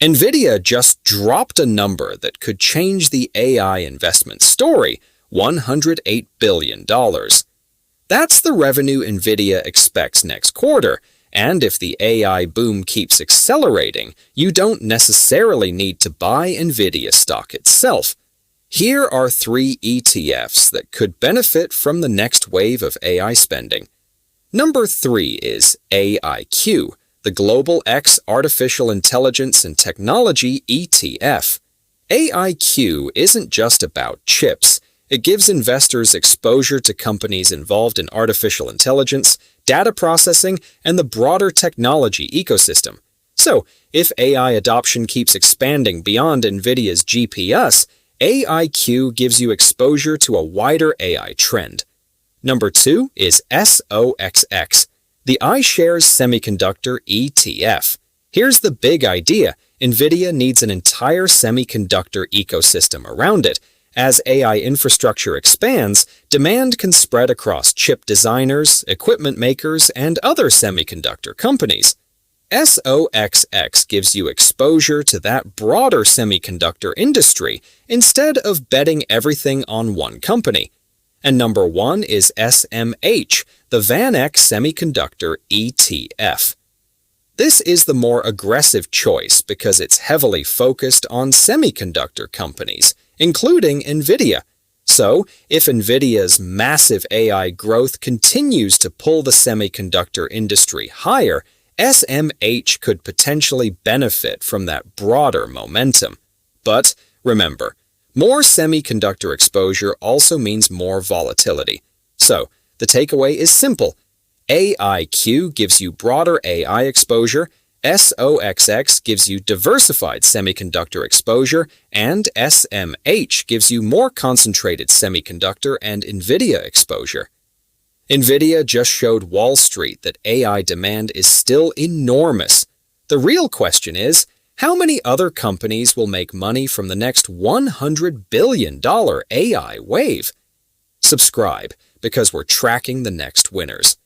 NVIDIA just dropped a number that could change the AI investment story, $108 billion. That's the revenue NVIDIA expects next quarter, and if the AI boom keeps accelerating, you don't necessarily need to buy NVIDIA stock itself. Here are 3 ETFs that could benefit from the next wave of AI spending. Number 3 is AIQ, the Global X Artificial Intelligence and Technology ETF. AIQ isn't just about chips. It gives investors exposure to companies involved in artificial intelligence, data processing, and the broader technology ecosystem. So, if AI adoption keeps expanding beyond NVIDIA's GPS, AIQ gives you exposure to a wider AI trend. Number 2 is SOXX, the iShares Semiconductor ETF. Here's the big idea. NVIDIA needs an entire semiconductor ecosystem around it. As AI infrastructure expands, demand can spread across chip designers, equipment makers, and other semiconductor companies. SOXX gives you exposure to that broader semiconductor industry instead of betting everything on one company. And number 1 is SMH, the VanEck Semiconductor ETF. This is the more aggressive choice because it's heavily focused on semiconductor companies, including NVIDIA. So, if NVIDIA's massive AI growth continues to pull the semiconductor industry higher, SMH could potentially benefit from that broader momentum. But remember, more semiconductor exposure also means more volatility. So, the takeaway is simple. AIQ gives you broader AI exposure, SOXX gives you diversified semiconductor exposure, and SMH gives you more concentrated semiconductor and NVIDIA exposure. NVIDIA just showed Wall Street that AI demand is still enormous. The real question is, how many other companies will make money from the next $100 billion AI wave? Subscribe, because we're tracking the next winners.